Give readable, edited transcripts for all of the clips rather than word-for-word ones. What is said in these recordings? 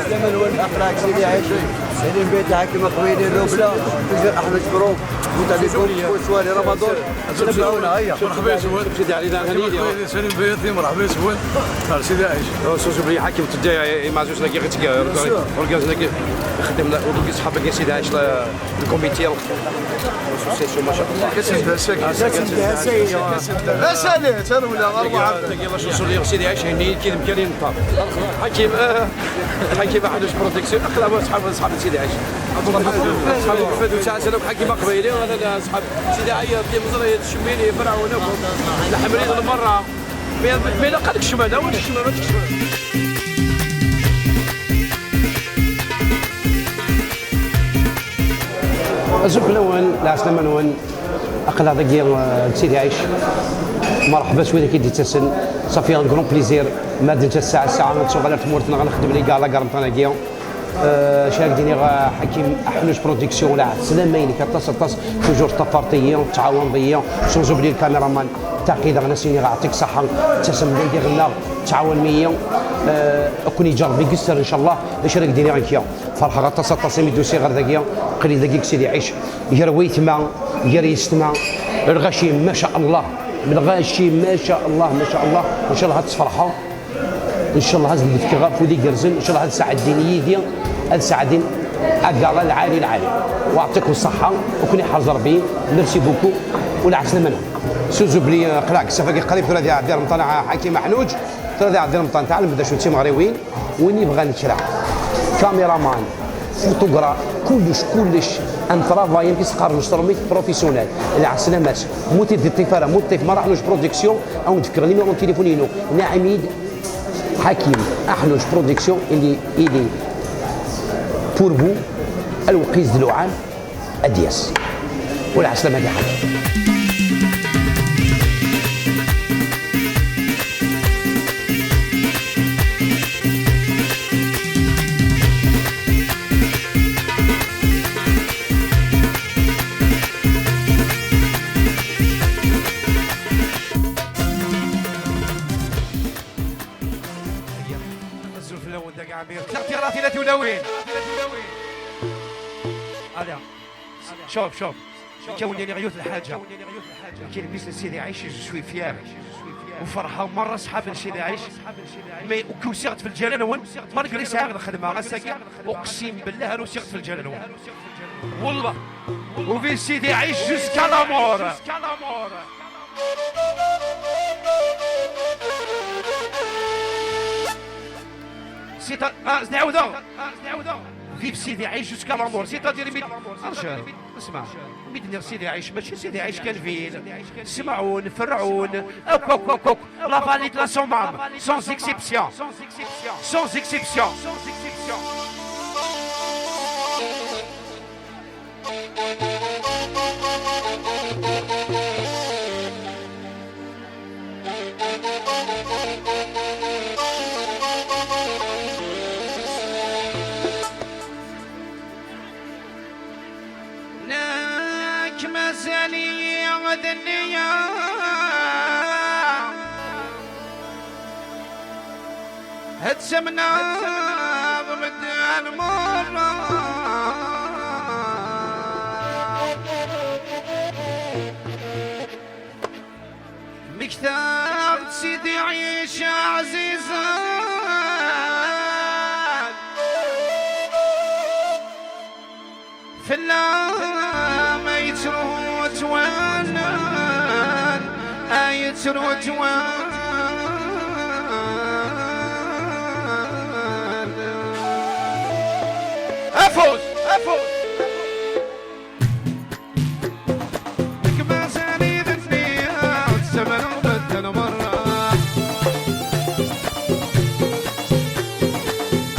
زمن هو الاخلاق سيدي عايش سيدي البيت حاكم خويني الروبله وزير احمد بروك كنت عليكم وسواري رمضان نبداونا هيا مرحبا سواد سيدي علي غنيدي سلام بيتي مرحبا سواد سيدي عايش سوسو بلي حاكم تداي ما زوج لاقي غتك اورغاز لاقي خدم ودوك صحابك يا سيدي عايش الكوميتي الاسوسيسيون ما شاء الله اسالي انا ولا اربعه يلا شوفوا لي سيدي عايش هني كي مكانين الطاب حكيم حكيم احد برودكسيون اخلا صحاب سيدي عايش صحاب الفد تاع سلام حكيم قبيلي وانا صحاب سيدي عايش في مزرعه الشميلي فرعون الحمرين المره ما قالك الشمال ولا الشمال ما تكشمال الزوج الاول العسلامه الاول اقل هذاك سيدي عايش مرحبا سويدي كي دي تسن صافي ان كرون بليزير ما درت الساعه نتسوق على تمورتنا غنخدم لي كاع لا كارنطانا كيا شاركتني حكيم احلوش برودكسيون ولا سلامين كتصل توجور تفارطيه تعاونيه سوزو بلي الكاميرامان تاقيد غنسيني غاعطيك صحه تسم لي غنا تعاون مية كوني جربي قصر ان شاء الله باش راك ديري غنكيا فرحه غتصل ميدوسي غير ذاكيا قلي ذاكيك سيدي عيش يرويت ما يريستما الغشيم ما شاء الله من الغاشي ما شاء الله ما شاء الله ان شاء الله هتصفرحوا ان شاء الله هذا اللي في غاب ودي جرزن ان شاء الله هذه الساعه الدينيه ديال هذه الساعه دين اقال العالي واعطيكم الصحه وكوني حاضر ربي ميرسي بوكو ولا عسلامه سوزو بلي قلاك سفاكي قريب ثلاثه ديال رمضان حكيم محنوج ثلاثه ديال رمضان تاع بدا شو تي مغربيين وين يبغى نشرع كاميرامان فوتوغراف كلش ان ترافاي كيسقر نشترميك بروفيسيونيل العسلامات موتيف دي الطفاله موتيف ما راحلوش برودكسيون او نتفكر نيميرو تليفونينو نعميد حكيم احلوش برودكسيون اللي بور فو الوقيز دلوعان ادياس والعسلامه دي حكيم شوف كوني ريوث الحاجه كي لبس سيدي عايش شوي فيار وفرحه ومره صحاب سيدي عايش مي وكو سيرت في الجنانون ما نقدر يساعد الخدمه غساكي اقسم بالله انا سيرت في الجنانون والله وفي سيدي عايش جوسكا لامور سيتا نعاودو فيف سيدي عايش جوسكا لامور سيتادير ميد ارجع اسمع ميدني سيدي عايش ماشي سيدي عايش كان فين سمعون فرعون اوك لا فاليت لا سومام سونز اكسيبسيون سونز اكسيبسيون مازالي غد النية هتسمنا بمدان مرة مكتاب سيدي عيش عزيزة في اللام يتروت وانان يتروت وانان افوز لك ما زالي ذنيا والزمن بدل مرة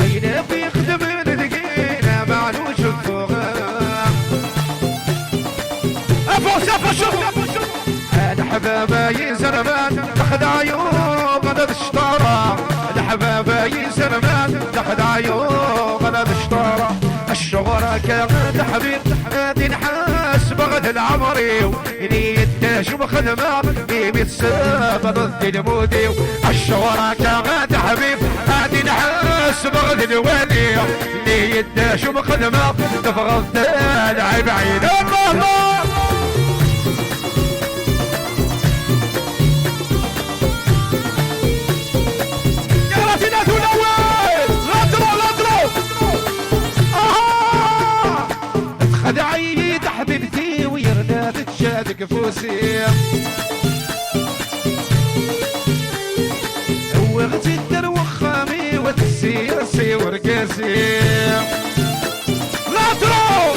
اين في خدم دقيقة معلوش شوف انا حبابي زربان اخذ عيوب انا بالشطاره الحبابة يسرمان تحت عيون انا الشطارة الشغرة كانت حبيب غادي نحاس بغد العمري اللي يداش بخدمة بيتساب ضد المودي الشغرة كانت حبيب غادي نحاس بغد الوالي اللي يداش بخدمة تفغض العيب عيد الله دعيت حبيبتي ويرنات تشادك فوسي وغتي الدروخامي وتسير سيور قاسي لا تروح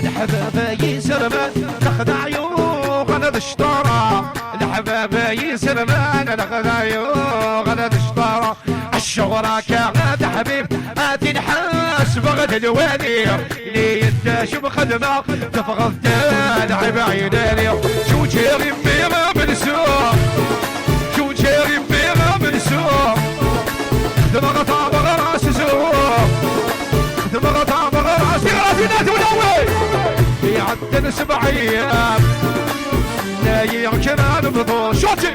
الحبابة يسرمان ناخد عيوق انا الشطارة الحبابة يسرمان ناخد عيوق انا الشطارة الشغرة كانت حبيب اتي نحاس بغد الوالي اللي يداش بخدمة تفغض العيب عيداني شو جيري بيغا بالسوق شو جيري بيغا بالسوق دمغ طابغ راس سوق دمغ طابغ راس راسي ناس ونوي يعدن 7 ايام لا يعجن بضوء شوتي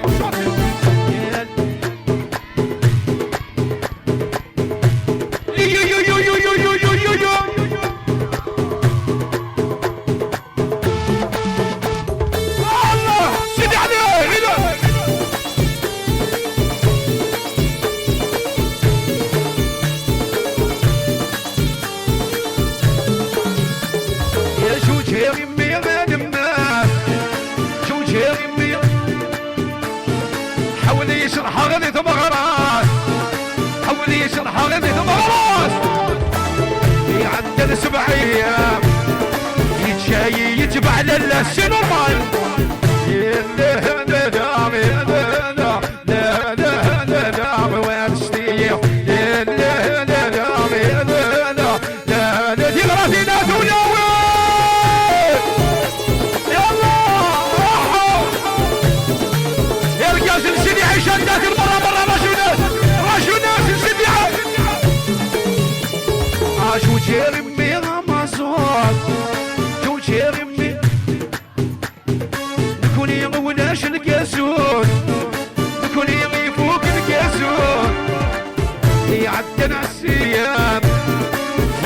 حولي يشرح غني تمغرات حولي يشرح غني تمغرات يعدل 7 ايام يتشاي يتبع للس نورمال شو جيرمي غمازوات شو جيرمي نكون يغوناش القاسون نكون يغيفوك القاسون يعدن عالسيام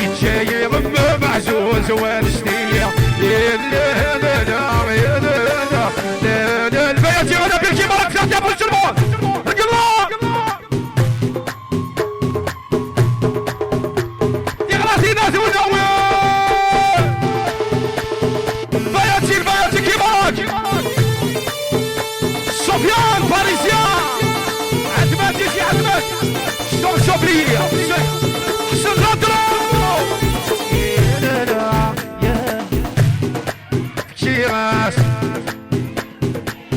يتشاي غمه معزوز وانستيا لا لا لا لا لا البيت يغنى بالكي مرك لا تابو الجرمون سفيان باريسيان عدمات يجي عدمات شلون شوفلي حسن غدرة يا لا يا كيراس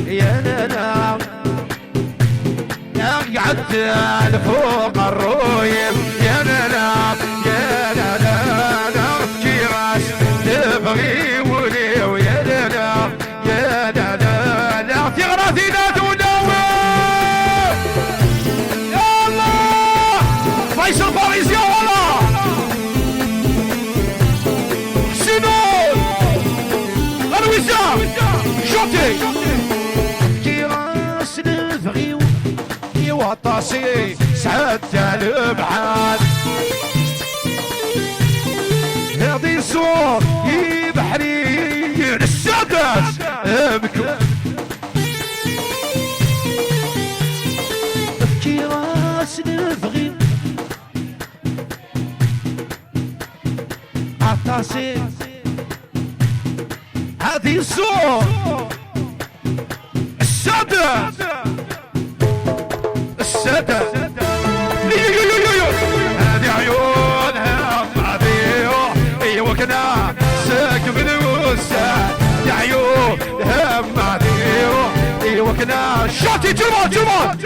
يا لا يا قعدت فوق الرويم يا لا يا لا كيراس تبغي ولي ويا لا يا لا تغرثي لا تنوي يا الله فيصل باريسيا والله حسينون الوسام شوتي كيراس نفغيو يوطاسي سعد البحاد هذي الصوت يبحري السادس ابكو كيراس نفغي عطاسي هذه الصوت السادس هذه عيونها معذيو ايوه كنا ساكب الوسع يا عيونها معذيو ايوه كنا شاطي جرمان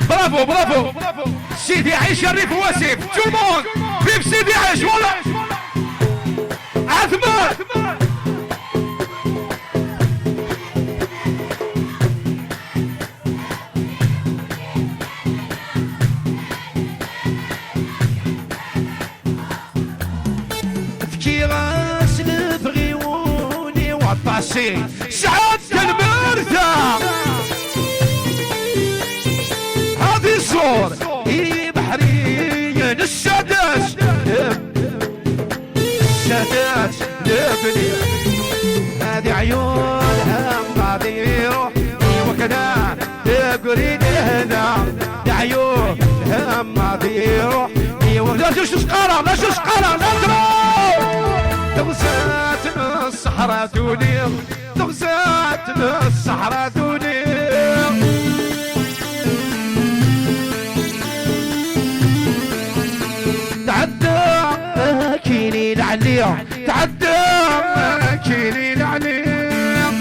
برافو سيدي عيش الريف واسف جرمان كيف سيدي عيش والله عثمان القاسي سعد المرتاح هذه الصور بحرية السادات السادات لبني هذه عيونها ماضي روح وكذا تقرين هنا عيونها ماضي روح لا تشقرا لا تشقرا لا تروح تغزات الصحراء دوني تغزات الصحراء دوني تعدى كيني العليا تعدى كيني العليا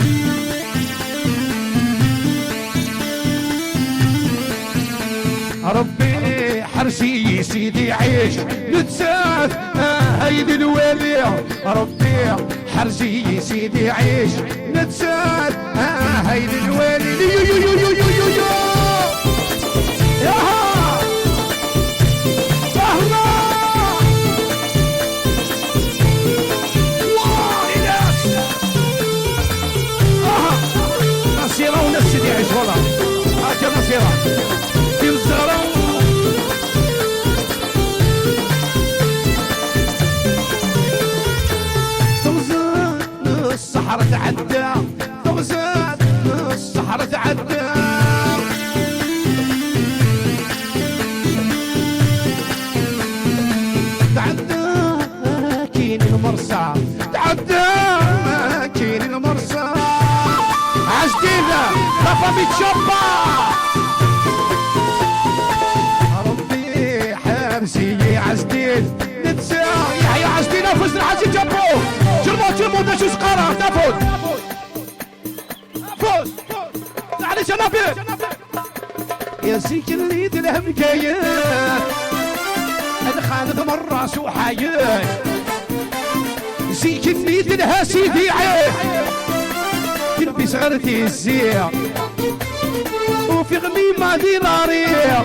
ربي حرسي سيدي عيش نتسات هيدي الوالية ربي حرسي سيدي عيش نتسات هيدي الوالية يو يو يو يو يو يو يا نصيرة ونفسي دي عيش والله هاكا نصيرة في الزهرة تغزان الصحراء تعدى تغزان الصحراء تعدى تعدى كين المرسى تعدى كين المرسى عجدينا لفا بيتشبع ربي حارسي عجدين نتسا يحيى عجدين نفس الحاجي جابوه جربوا دا شو سقارة نفوت فوت معليش انا بيت يا سيك اللي تلهم كيان انا خالد مرة سو حيان سيك اللي تلها سيدي عين كنبي صغرتي الزيع وفي غميمة دينارية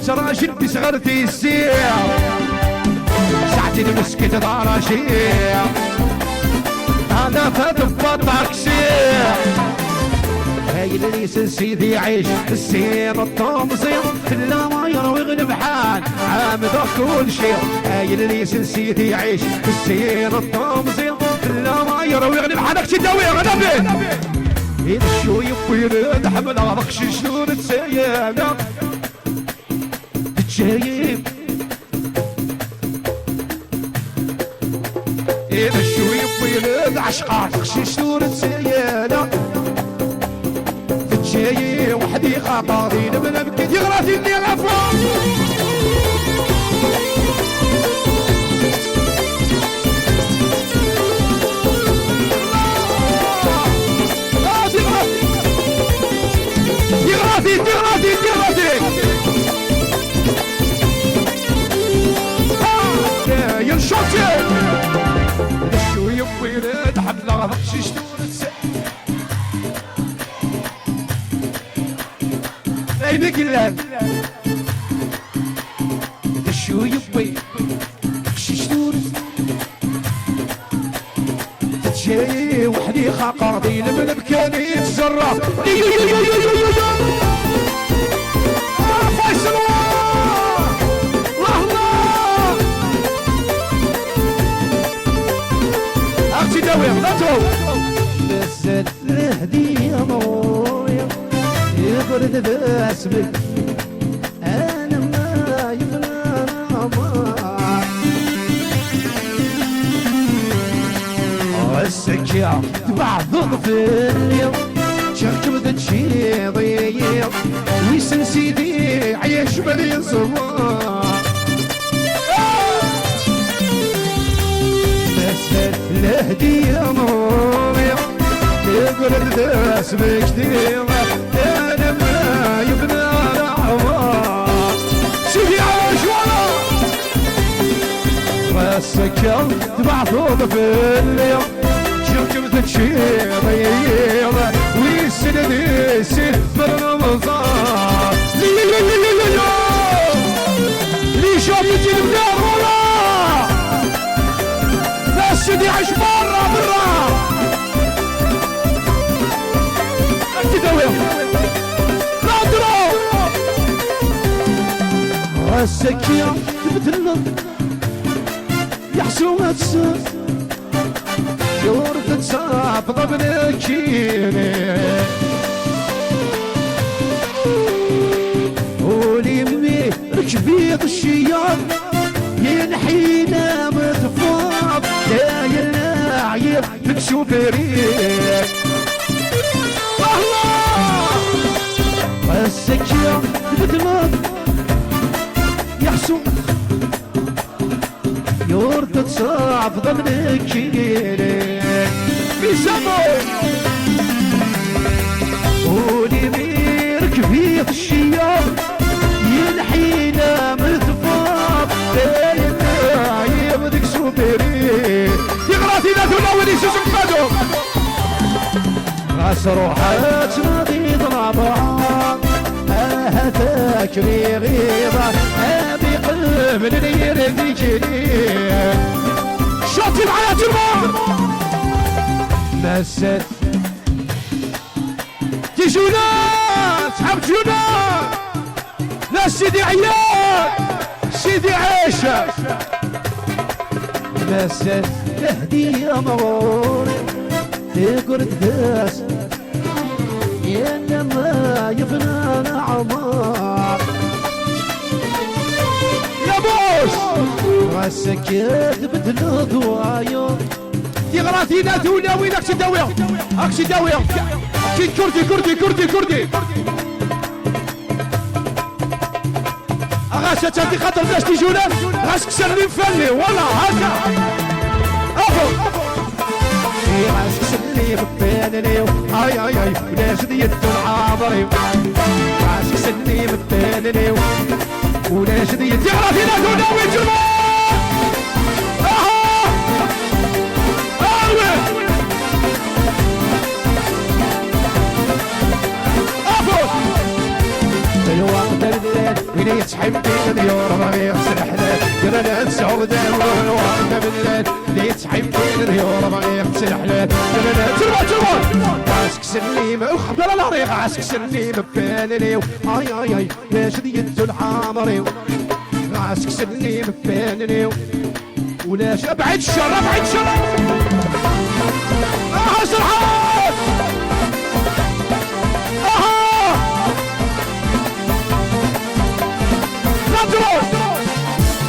تراجل بصغرتي الزيع ساعتين مسكت داراشيع انا فاتف طاكسيع هاي اللي سيدي عيش السير الطمزير لا ما يروي غلب حال عامد كل شيء هاي اللي سيدي عيش السير الطمزير لا ما يروي غلب حالك تداوي انا بين إذا شو يبين حمل عرقش شلون تسيانا تجايب إذا شو يبين عشق عرقش شلون تسيانا تجايب وحدي خطارين من أبكي يغراتي اللي الأفوار تغراتي ينشوتي شو يبوي رد حبل غضب ششتور اي بقلان شو يبوي ششتور تجي وحدي خاقاضي لمن بكاني يتجرب فيصل اختي داوي غلطو نزل الهدية مويا يبرد باسمك انا ما يبرد السكية تبعض في اليوم شركب تشي ضيق ويسن سيدي عيش بلي صباح نسل الهدية مويا يبرد باسمك ديما انا ما يبنى العمار سيدي عيش ورا السكية تبعض في اليوم شركب تشي ضيق ويسن ديسي برمضان لي شوف يجي الدار ولا بس دي عيش برا السكية تبتلط يحسو السر يورد تصاب ضمن الكيني وليمي ركبي الشياب ينحينا متفاض لا ينعيب بتشوفريك الله السكية تبتلط يحسو يورد تصاب ضمن الكيني في زمن وليمي ركبي الشياب ينحينا متفاض لا يبدك سوبري يغراتي لا تناولي سوسك فادو راس روحات ماضي ضربها هاتاك لي غيظة ابي قلب اللي يرفيجني شاطي معايا تربا مسات تيجونا تحب جونا لا سيدي عيال سيدي عيشة مسات تهدي مغوري تقرد داس يا لما يفنان عمار يا بوس راسك يثبت الضوايا تغراتي لا تونا وينك تداوية هاك تداوية كي كردي غاسة تهدي خاطر باش تيجونا غاسك سرني مفلي والله هكا افو غاسك سرني مفلي اي وناس ديت العابري غاسك سرني مفلي وناس ديت تغراتي لا تونا وين تجونا وين يتحب بين اليوم ما يغسل حلال قرنا نسعود الوقت بالليل اللي يتحب بين اليوم ما يغسل حلال قرنا تربا عاسك سليم وخبر العريق عاسك سليم ببالي اي باش ديت الحامري عاسك سليم ببالي ولاش ابعد الشر سرحان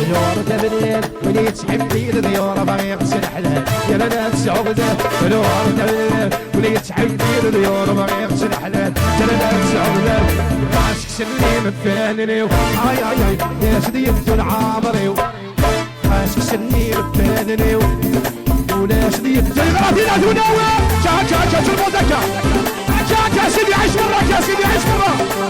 الورد بالليل ولي تحب بين اليوم ما يغسل حلال يا لا تسعود الورد بالليل ولي تحب بين اليوم ما يغسل حلال يا لا تسعود عاشق سليم بفانني اي يا سديت العامري عاشق سليم بفانني ولا سديت غادي لا تناوي شاكا تربطك شاكا سيدي عيش مرة يا سيدي عيش مرة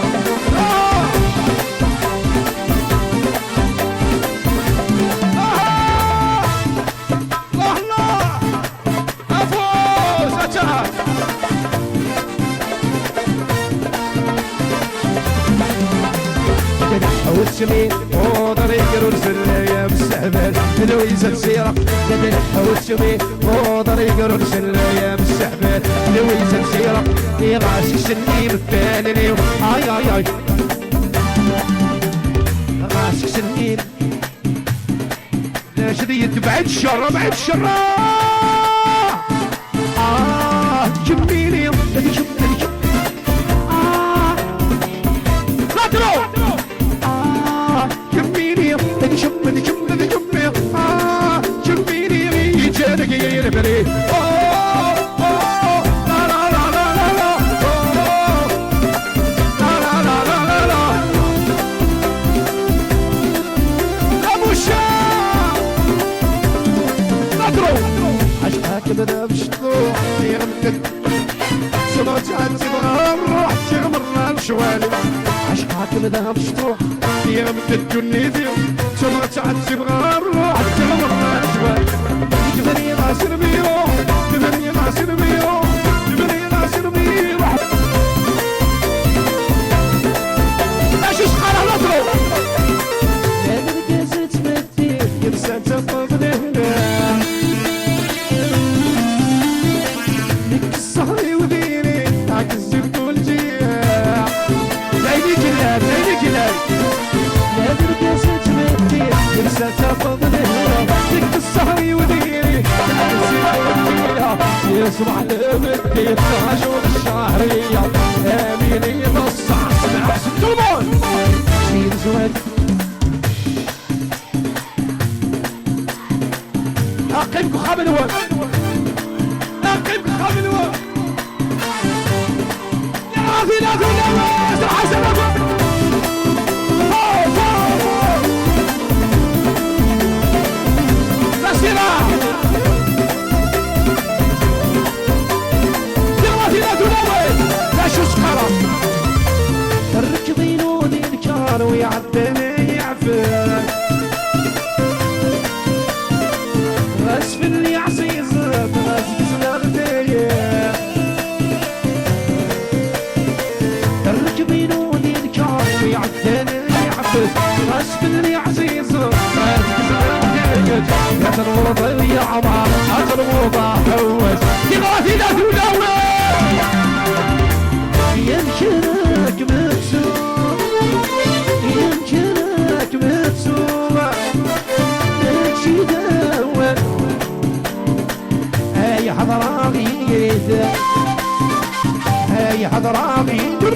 والسمين وطريق رسل يا مستهبل لويزة سيرة تدلح والسمين وطريق رسل يا مستهبل لويزة سيرة يغاسي سني بالثاني اي غاسي سني لا شديد بعد الشر جميلي لا تروح جميلي يجارك يربري ابو الشام نضرب عشقك بدا بشطوح يغمدك سمعت عن تبغى نروح تغمر الشوالي عشقك بدا بشطوح يغمدك جنيدي سمعت عن تبغى نروح تغمر الشوالي تبني غاسر بيو ايش شحال نضرب يا الكاس تمثل يبسا تقبل هنا لك الصهري وديري هاك الزبط والجيع زيني كلاب القاسة تمدي لسه تفضل ديك السهري وديري يصبح لمدي 12 الشهرية اميني بصع سمع سمتومون شيل زواد اقيمكم خامل واد اقيمكم خامل واد يا في لا تقول حسن الركضين ودي الكار ويعدني يعفن غسف اللي عزيز غسف زلغتي الركضين ودي الكار ويعدني يعفن غسف اللي عزيز غسف زلغتي يا تنورض يا عمار أتنورض حوز يغاثي لا تدور يمكنك متسوق يمكنك متسوق تمشي دور هاي حضراغيد هاي حضراغيد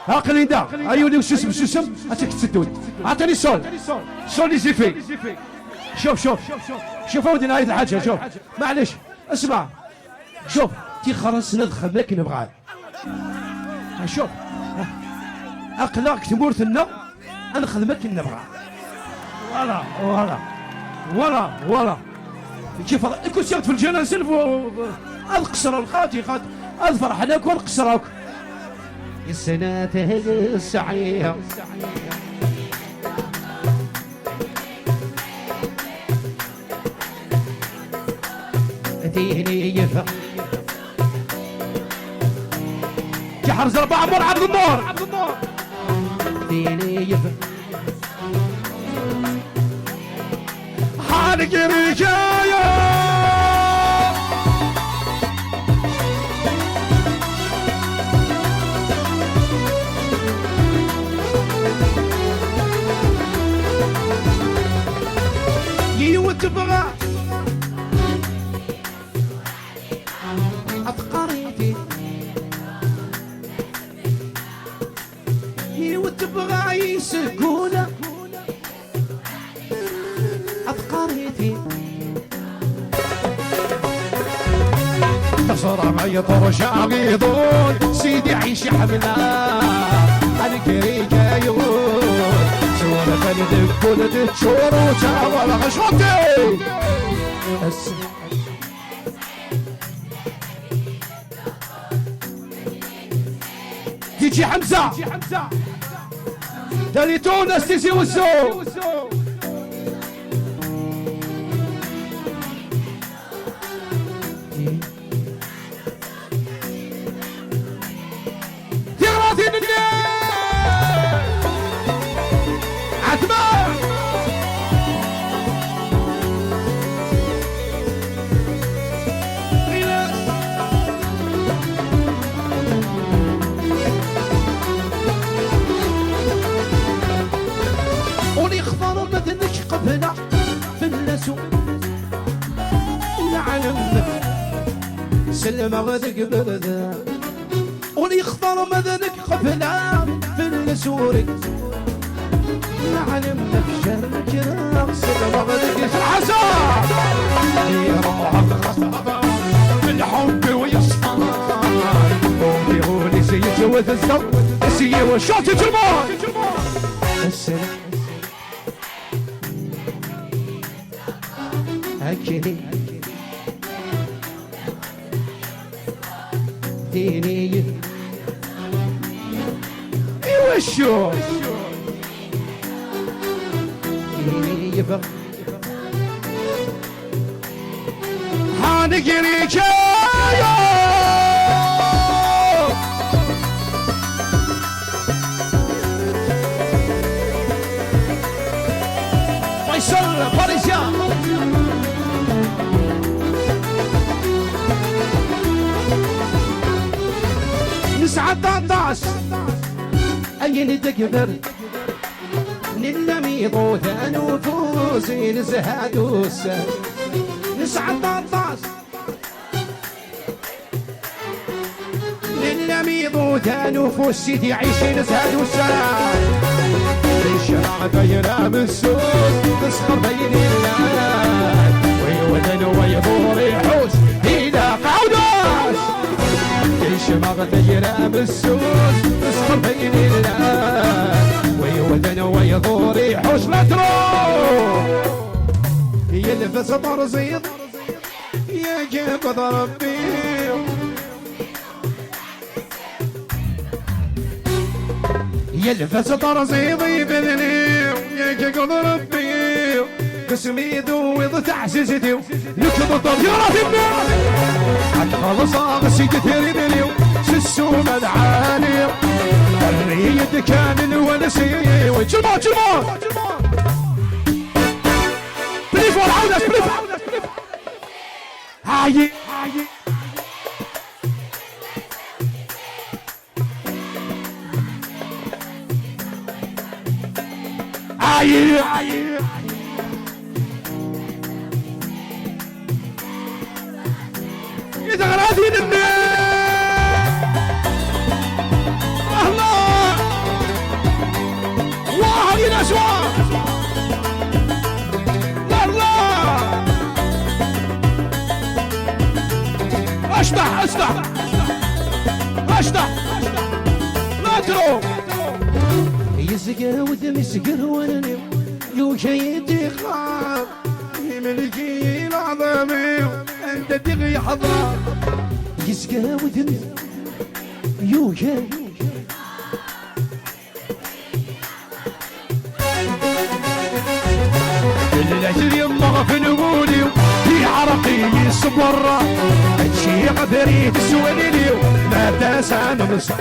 عقلي دا عيوني وش اسم هاتك تسدود عطيني سول اللي زيفي شوف اودي نهاية الحاجة شوف معلش اسمع شوف تي خلاص ندخل لك نبغاه شوف اقلق تمورتنا نخدمك نبغاه ولا كيف كنت سيرت في الجنازة القصر الخاتي الفرح هناك والقصرك السنة السعية ديني يفق جحرز 4 مر عبد النور ديني يفق حالك رجايا تبغى أفقريتي وتبغى يسكونة أفقريتي تصرع معي طرشا غيضون سيدي عيش حملة أنا كريكا يقول سوالف اللي تقول تشور وتعوى غشوتي تيجي حمزة دالي تونس تيجي وزو عالم سلم غدك بردا ولي يختار مذنك قبلا في السوري العالم نفجر كراق سلم غدك الحسن يروح الحب ويصفر أمي هوني سيجوز الزوج سيجوز شوت الجمال السلام أكلي ديني وشو ديني يبغى هانقريك فيصل باريسيان نسعد عطاس أين تقدر نلمي ضوثا نفوسي نزهد والسهل نسعد عطاس نلمي ضوثا نفوسي تعيشي نزهد والسهل الشرع غير بالسوس تسخر بين الليل ويودن ويدور يحوس إلى قعوداس الشماغ تجرى بالسوس تسخر بين الليل ويودن ويدور يحوس لا تروح يلبس طرزيط يجيب ضربي يلبس طرزيط يبذني يجيب ضربي قسمي ذوض تعززتي يكتب الضرب يا راتبنا خلص غسي كثير بليو سسوم العالي الريد كان الونسي جلمان جلمان بليف والعودة بليف هاي هاي إذا غرادين الناس الله واحد الأسواق الله أشبح لا تروح يسقر وذم يسقر وننم لو شيء خاب ملكي العظيم انت تغي حضر يسقى وذن يوجا الأجر يمغ في نقولي في عرقي الصبر الشي غفري تسولي ما تسان مصر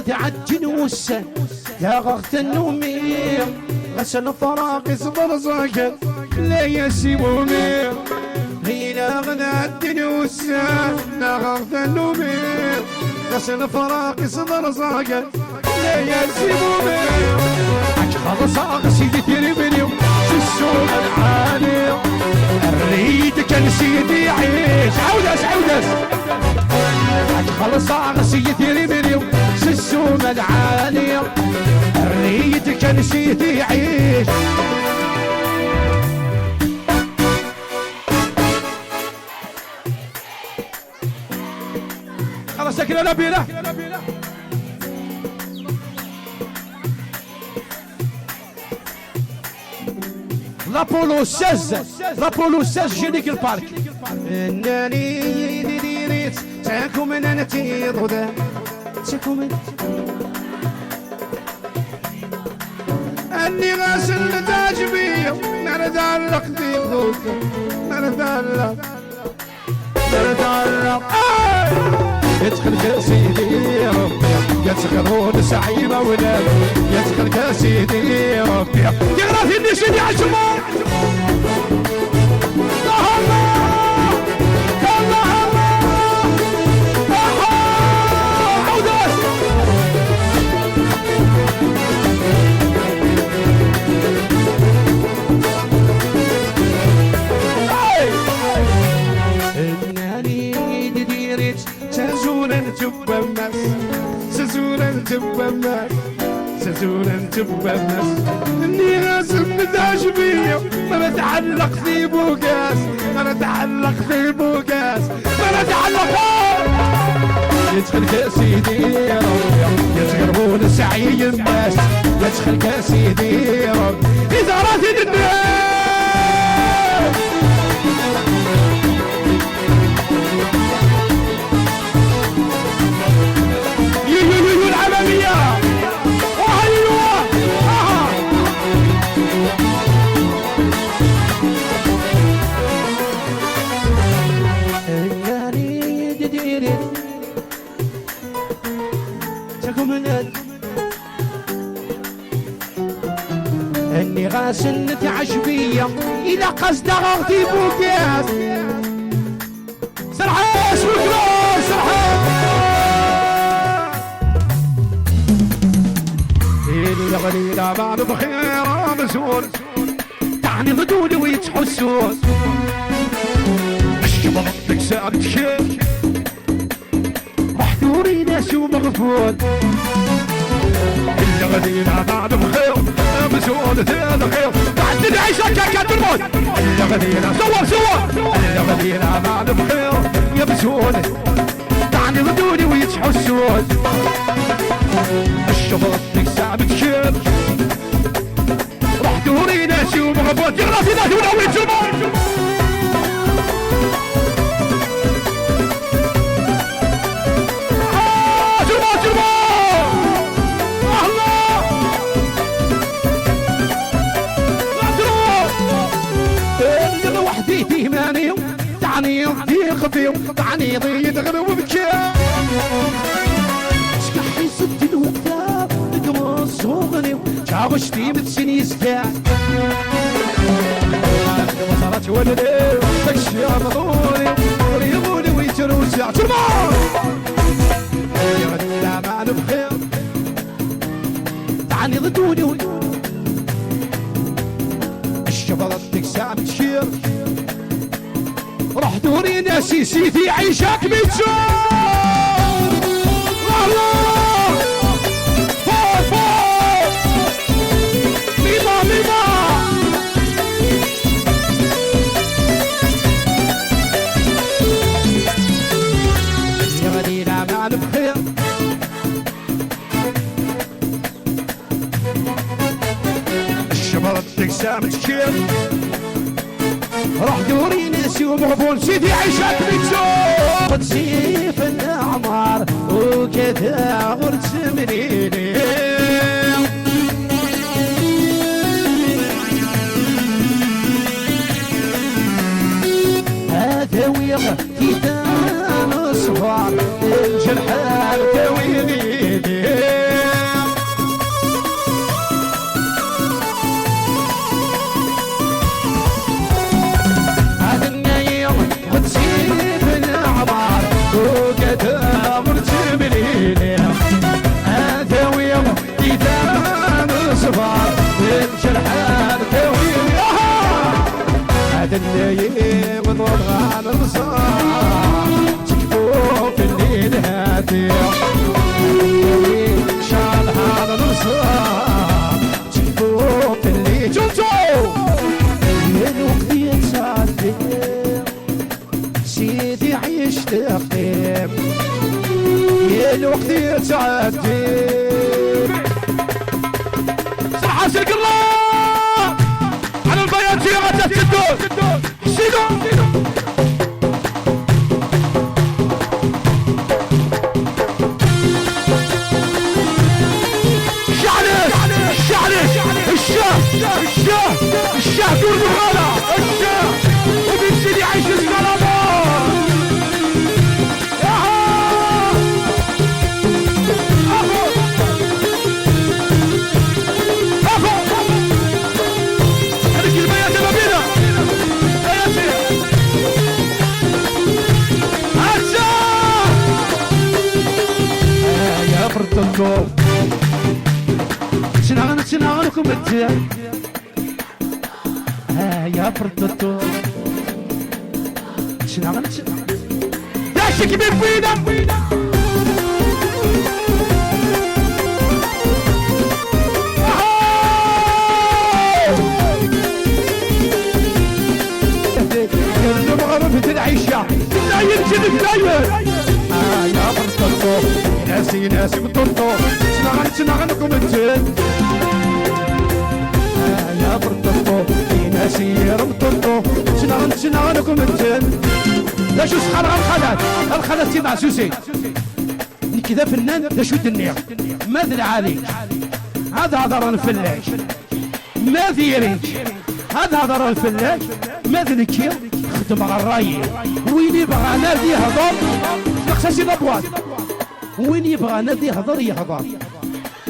تعجن وسن يا غخت النومي غسل فراق صبر زاكن لا يسيبوني هينا غدا الدين وسن يا غخت النومي غسل فراق صبر زاكن لا يسيبوني خلص غسيدي تربني السوق العالي الريد كان سيدي يعيش عودس خلص غسيدي تربني السوم العالي الريد كان سيدي يعيش خلاص سكنة نبيلة لابولو 16 جينيك البارك انني ديريت تاكم انا تيض تاكم اني غاسل تاجبي نردعلق في خذ نردعلق يدخل كاسيدي ربي يدخلون سعيبة ولاد يدخل كاسيدي ربي يغرى في سيدي عيش الموت. تبى الناس اني غاسل مداش بيا ما نتعلق في بوكاس ما نتعلق في بوكاس ما نتعلق يدخل كاسيدي يتغربون سعي الناس يدخل كاسيدي اذا راتي الناس العملية اني غاسل نتعشبية الى قصد غاغتي بوكاس سرحاس وكلاس سرحاس اللي غليلة بعد بخير مسؤول تعني غدود ويتحسون الشباب تكسر تشيل محتوري ناس ومغفول اللي غدينا بعد بخير مسؤول ثلاث خير بعد العيشة كاكات الموت اللي غدينا صور اللي غدينا بعد بخير يا مسؤول تعني غدودي ويتحسون الشباب تكسر تشيل محتوري ناس ومغفول يغرى في ذات ونوي تشمون تعني يضيق فيهم تعني يضيق غلو بكام شكحي ست الوقتاب نقمص صوغني شاغشتي بتسني سكان وصلت ولدي تكشي مضوني ريضوني ويتروسع ترمار يغني لا معنى بخير تعني ضدوني الشفرات تكسع بتشير راح دوري ناسي سيدي عيشك بتشوف الله فوق فوق ميما ميما يا غدينا مع بخير الشباب تكسام تشير راح دوري ناسي ومغفول سيدي عيشك بتشوف تسيف الأعمار وكذا غرت منيني هذا ويغ كيدان صفار الجرحان توينيني النايم ضرغ على الصار تكفو في الليل هاتي شال على الصار تكفو في الليل جوجو يا الوقت يتعدي سيدي عيش تقيم يا الوقت يتعدي صحة سلك الله على البيان سيغة تسدون الشاه دور بغالة الشاه وبين سيدي عيش السلامات معاكم انت يا بردتو شنو غنت داش كبير فينا في العيشة داير جنك داير يا بردتو ناسي بطلتو شنغنكم انتين يا بردتو ناسي رمطلتو شنغنكم انتين لا شو سخر الخلات تيضع سوسي كذا فنان لا شو الدنيا ماذا العالي هذا هضر الفلاش ماذا يريد هذا هضر الفلاش ماذا نكير خدم على الراي وين يبغى نادي هضر نقصاصي الابواب وين يبغى نادي يهضر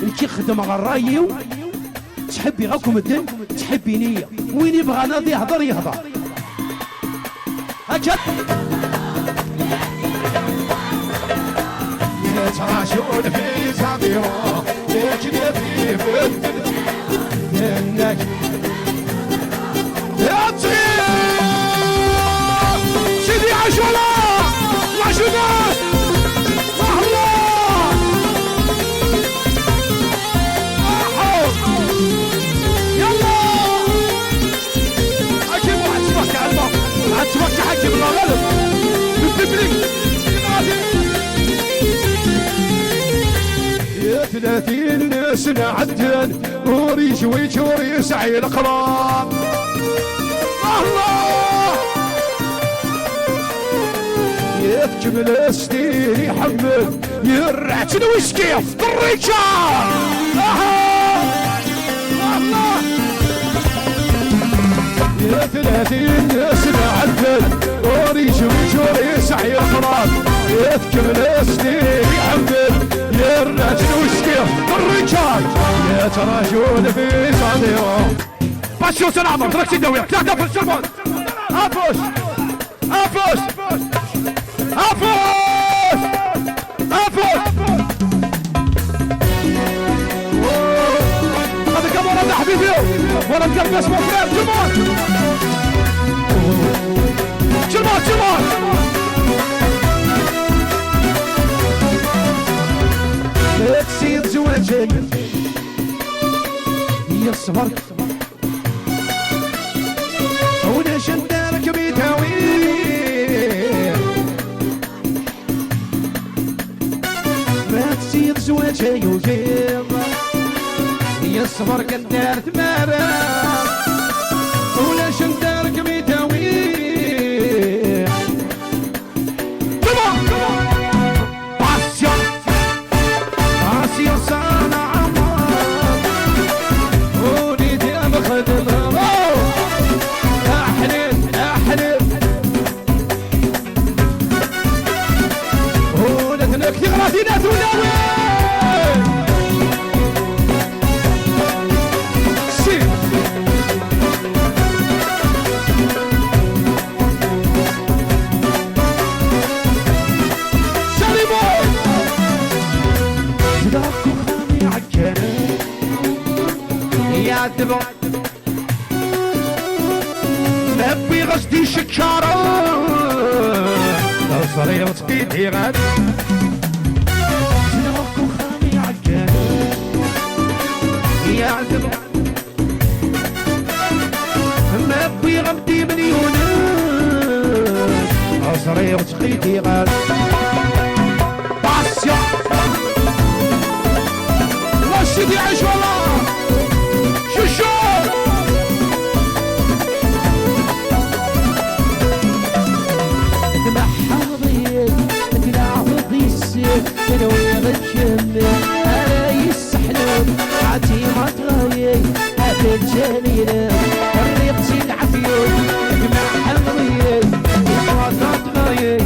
انت خدم على الراي تحبي غاكم الدين تحبيني وين يبغى نادي يهضر اجل يتراشون في صغيره يجري في فتن ينك يا سيدي عاشولا وعاشونا تبكي حكي بالغلط بالتبريك يا 30 سنة عدن وريش ويشوري سعي القرار الله يتجمل السنين يحمل يرعت الوسكي في الرجال الله يا 30 سنة عدل وريش ويشوري سعي الخراط يذكر السنين يحمل يرعت الوسكي الرجال يتراجون في صديقه باشو سلامة تركت الدوية تلاقى في الشربون أفوش هذا كم ورد حبيبي ورد قلب اسمه فريد جمال لا تسير زواجك يا الصبر هنا شندارك بيتاوي ما تسير زواجك وجيب يا الصبر قدار ثمارة ولا شندارك بيتاوي نبي غزدي شكارة لو صريت بيدي غد سنوكو خامي عجان يا عزب نبي غمدي مليون لو صريت بيدي غد باسيا وشدي عيش والله شو تنوي غتشمل انا يسحلون عاتي ما تغايي هاتي الجنينة طريقتي العفيون اجمع حمضي يخوات تغايي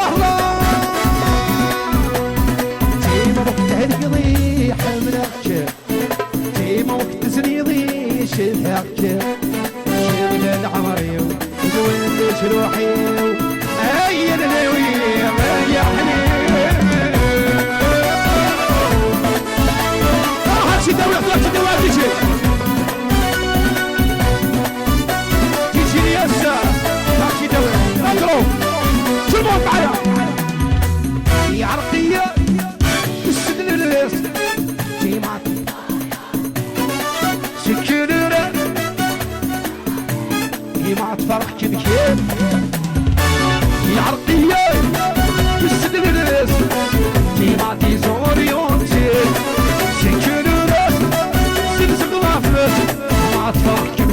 الله تيما وقت هالقضي حملك تيما وقت زنيضي شبهك شمل العمري وزوين شروحي هيا الهوي يا حنين طلعتي دولة طلعتي دولة تيجي تيجي ياسا طلعتي دولة اضرب شربوا معايا يا عرقية السدن الراس تيمات سكينة تيمات فرح كيف يا عرقية السدن الراس تيمات يزوريونتي سكينة سلسل غافلة تيمات فرح كيف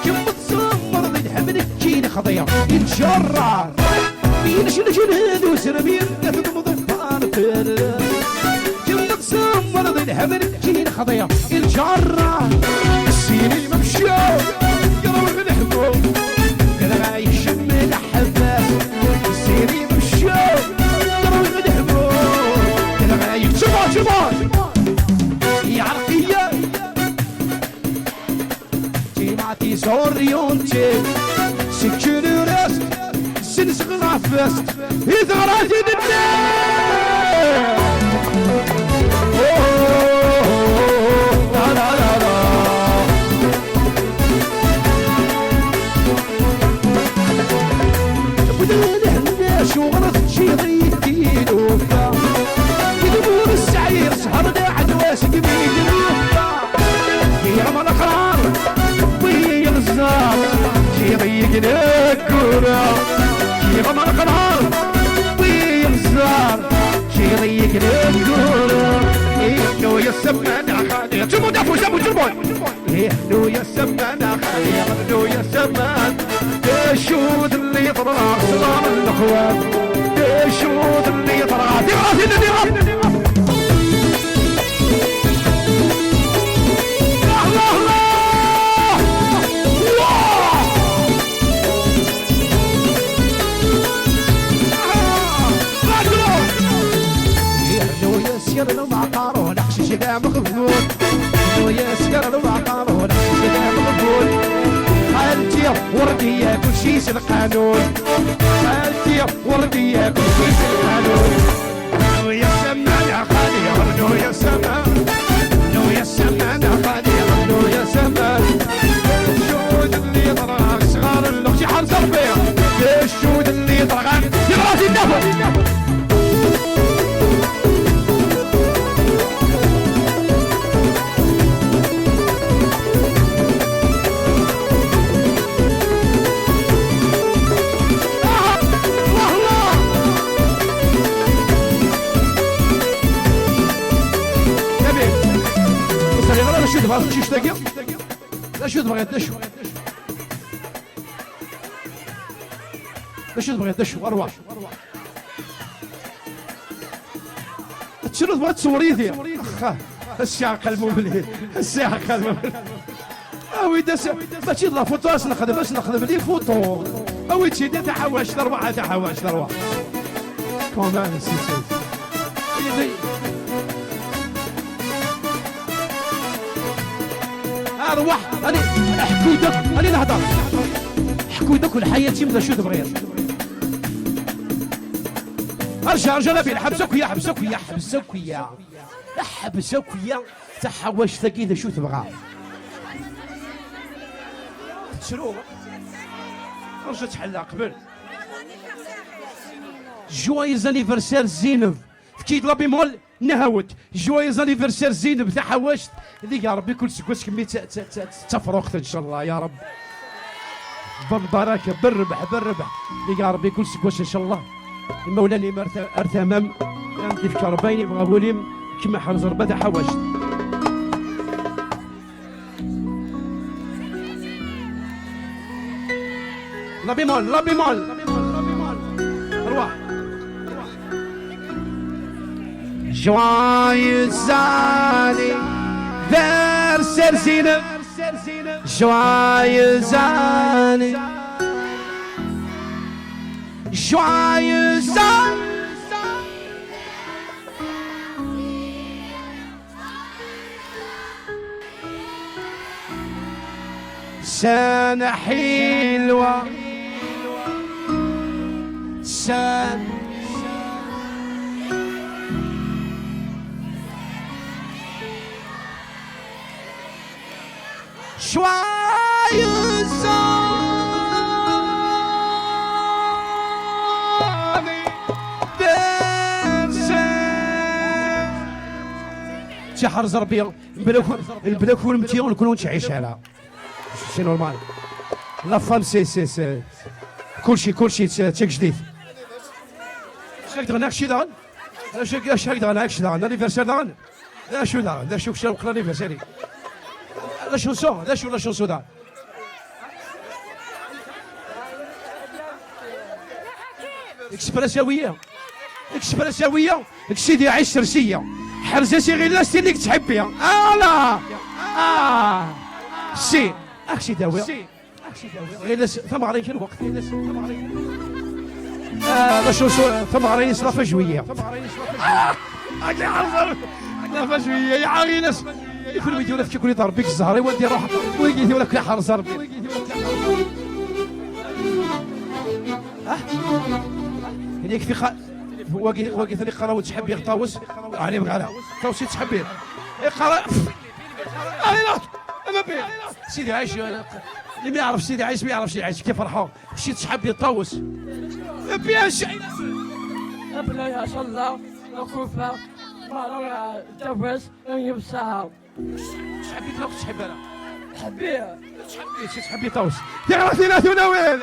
كم تصمر ضد حملك كين خضيع يتجرع مين شنو جناد وسرمير تضمض الطار كم تصمر ضد حملك كين خضيع يتجرع السيني ممشى قرب من حبوب قال عايش من حباس السيني ممشى قرب من حبوب قال عايش شباب يا عرقية تيماتي سوريونتي سكشني راست سنسق غافست إذا راجي لا لا لا لا بدأ نحن شغلت شي ضيقين وفا يدبور السعير سهرنا عدواس قبيل الوفا يا رمى الأقرار وهي الزار شي ضيقنا الكورة شي رمى الأقرار وهي الزار شي ضيقنا الكورة إنو يا السمان خالي جمو دافو جمو جمو إنو يا السمان خالي إنو يا السمان الشوط اللي طرق صغار الأخوات الشوط اللي طرق ديغاثي يسكر مع قارو نقش شدا مغفول يسكر مع قارو نقش شدا مغفول خالتي وردية كل شي سد قانون خالتي وردية كل شي سد قانون نو يا سمان يا خالي نو يا سمان نو يا سمان يا خالي نو يا سمان الشود اللي طرق صغار اللغشي حال صرفيه الشود اللي طرق يغراسي النفر لا شو تبغى لا شو تبغى تدشو لا شو تبغى تدشو اروح شنو تبغى تصوري ذي الساق المبلي الساق المبلي اوي دس ماشي لا فوتو نخدم باش نخدم لي فوتو اوي تشدي تحواش اربعه تحواش اربعه كمان السيسي اروح انا احكي دك انا نهضر احكي دك الحياه ماذا شو تبغي ارجع نبي حبسك ويا حبسك ويا حبسك ويا حبسك ويا تحوش ثقي اذا شو تبغى شنو رجعت حلا قبل جوايز انيفرسير زينب فكيت لا بيمول نهوت جوايز انيفرسير زينب تحوشت ذيك يا ربي كل سكوت كمية تفرقت ان شاء الله يا رب بالبركه بالربح بالربح ذيك يا ربي كل سكوت ان شاء الله المولاني ارثمم عندي في كربيني بغاولي كما حرز ربا تحوشت لا بيمول لا بيمول روح جوايز anniversaire زينب joyeux anniversaire joyeux سنة حلوة سنة joyeux شحر زربيه البلاكون متيون نكونوا تعيش على سي نورمال لا فام سي كلشي تجديد شاك دغنا كشي دغن شاك دغنا كشي دغن لانيفرسير دغن لا شو دغن لا شو كشي وقت لانيفرسيري لا شو سو لا شو دغن اكسبرساويه سيدي عيش سرسيه حرزه سي غير لاستي اللي تحبيها لا سي اخشي داوي غير ثم عليك الوقت لا شو ثم علي صرفه شويه اكي حضر لا شويه يا عاغي ناس يكون فيديو في كل ضرب بك الزهر يودي روح ويجي ولا كل حر زرب هنيك في واقف لي قراوه تحب يغطاوس علي بقى طاوسي تحبين قرا انا بيه سيدي عايش اللي ما يعرف سيدي عايش ما يعرفش يعيش كيف فرحوا شي تحب يطاوس بيان شي ابلا يا صلى وكفى ما تفس يبسها تحبي تناقص تحب انا حبيها تحبي طاوس تعرفي لا وين